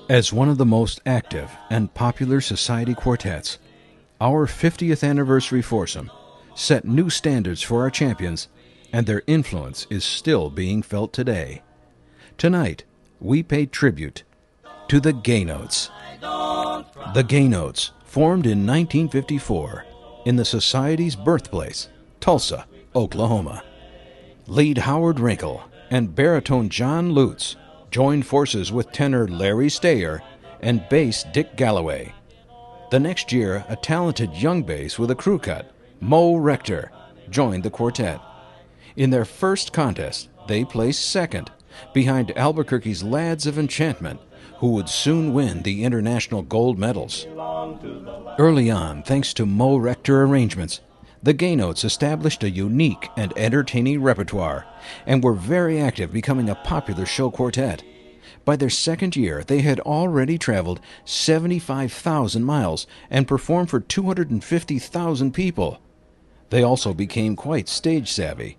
As one of the most active and popular society quartets, our 50th anniversary foursome set new standards for our champions, and their influence is still being felt today. Tonight, we pay tribute to the Gaynotes. The Gaynotes, formed in 1954 in the Society's birthplace, Tulsa, Oklahoma. Lead Howard Wrinkle and baritone John Lutz joined forces with tenor Larry Stayer and bass Dick Galloway. The next year, a talented young bass with a crew cut, Mo Rector, joined the quartet. In their first contest, they placed second, behind Albuquerque's Lads of Enchantment, who would soon win the international gold medals. Early on, thanks to Mo Rector arrangements, the Gaynotes established a unique and entertaining repertoire and were very active, becoming a popular show quartet. By their second year, they had already traveled 75,000 miles and performed for 250,000 people. They also became quite stage savvy.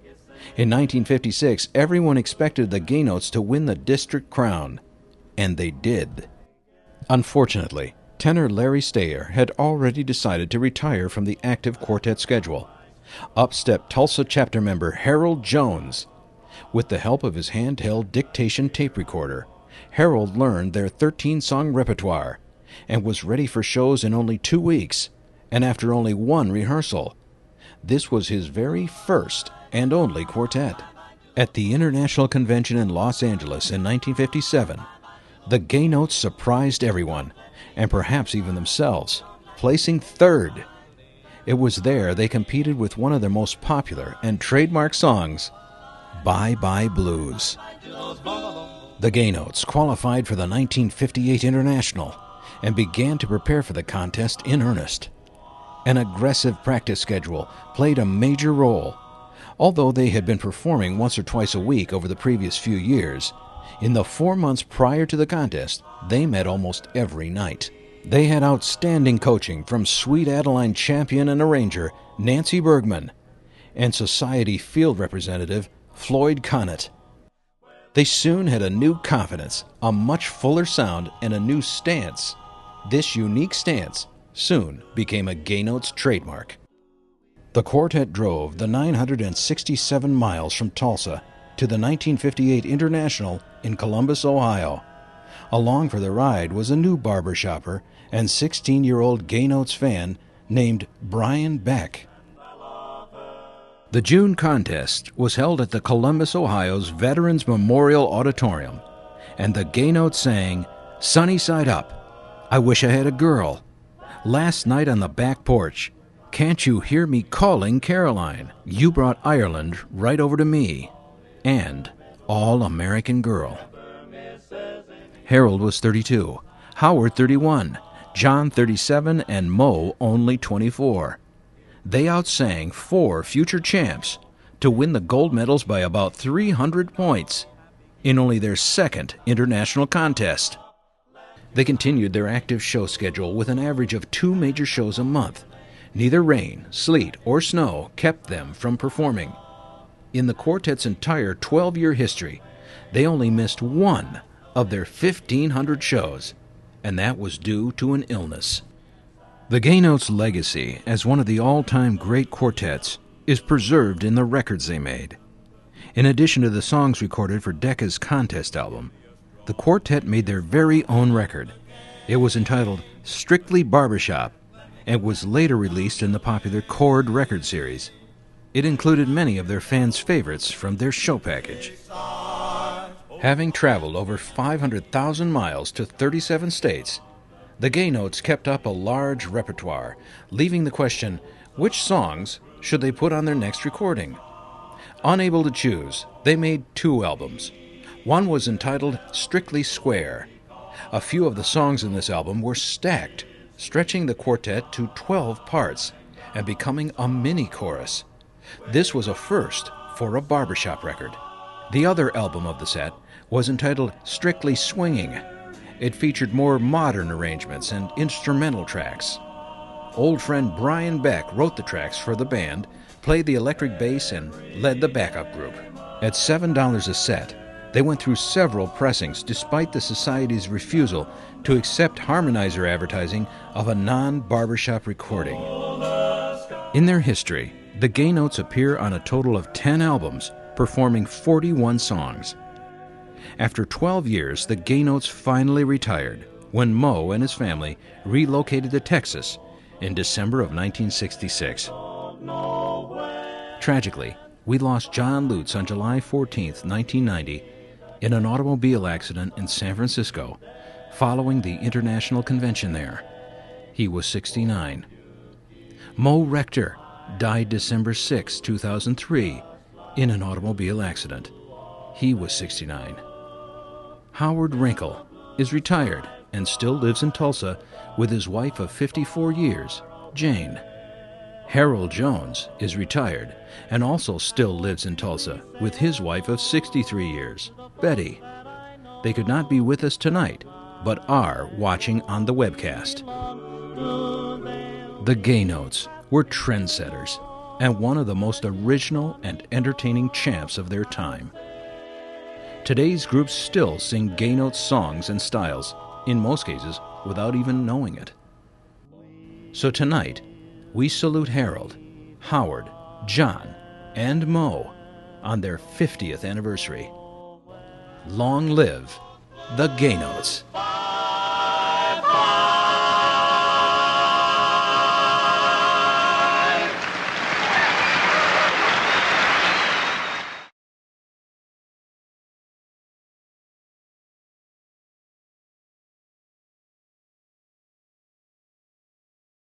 In 1956, everyone expected the Gaynotes to win the district crown, and they did. Unfortunately, tenor Larry Stayer had already decided to retire from the active quartet schedule. Up stepped Tulsa chapter member Harold Jones. With the help of his handheld dictation tape recorder, Harold learned their 13-song repertoire and was ready for shows in only 2 weeks, and after only one rehearsal. This was his very first and only quartet. At the International Convention in Los Angeles in 1957, the Gaynotes surprised everyone, and perhaps even themselves, placing third. It was there they competed with one of their most popular and trademark songs, Bye Bye Blues. The Gaynotes qualified for the 1958 International and began to prepare for the contest in earnest. An aggressive practice schedule played a major role. Although they had been performing once or twice a week over the previous few years, in the 4 months prior to the contest, they met almost every night. They had outstanding coaching from Sweet Adeline champion and arranger Nancy Bergman and Society field representative Floyd Connett. They soon had a new confidence, a much fuller sound, and a new stance. This unique stance soon became a Gaynotes trademark. The quartet drove the 967 miles from Tulsa to the 1958 International in Columbus, Ohio. Along for the ride was a new barbershopper and 16-year-old Gaynotes fan named Brian Beck. The June contest was held at the Columbus, Ohio's Veterans Memorial Auditorium, and the Gaynotes sang Sunny Side Up, I Wish I Had a Girl, Last Night on the Back Porch, Can't You Hear Me Calling Caroline, You Brought Ireland Right Over to Me, and All American Girl. Harold was 32, Howard 31, John 37, and Mo only 24. They outsang 4 future champs to win the gold medals by about 300 points in only their second international contest. They continued their active show schedule with an average of 2 major shows a month. Neither rain, sleet, or snow kept them from performing. In the quartet's entire 12-year history, they only missed 1 of their 1,500 shows, and that was due to an illness. The Gaynotes' legacy as one of the all-time great quartets is preserved in the records they made. In addition to the songs recorded for Decca's contest album, the quartet made their very own record. It was entitled Strictly Barbershop and was later released in the popular Chord record series. It included many of their fans' favorites from their show package. Having traveled over 500,000 miles to 37 states, the Gaynotes kept up a large repertoire, leaving the question, which songs should they put on their next recording? Unable to choose, they made 2 albums. One was entitled Strictly Square. A few of the songs in this album were stacked, stretching the quartet to 12 parts and becoming a mini-chorus. This was a first for a barbershop record. The other album of the set was entitled Strictly Swinging. It featured more modern arrangements and instrumental tracks. Old friend Brian Beck wrote the tracks for the band, played the electric bass, and led the backup group. At $7 a set, They went through several pressings despite the Society's refusal to accept harmonizer advertising of a non-barbershop recording. In their history, the Gaynotes appear on a total of 10 albums, performing 41 songs. After 12 years, the Gaynotes finally retired when Moe and his family relocated to Texas in December of 1966. Tragically, we lost John Lutz on July 14, 1990, in an automobile accident in San Francisco following the international convention there. He was 69. Moe Rector died December 6, 2003, in an automobile accident. He was 69. Howard Wrinkle is retired and still lives in Tulsa with his wife of 54 years, Jane. Harold Jones is retired and also still lives in Tulsa with his wife of 63 years, Betty. They could not be with us tonight, but are watching on the webcast. The Gaynotes were trendsetters and one of the most original and entertaining champs of their time. Today's groups still sing Gaynotes songs and styles, in most cases without even knowing it. So tonight, we salute Harold, Howard, John, and Moe on their 50th anniversary. Long live the Gaynotes!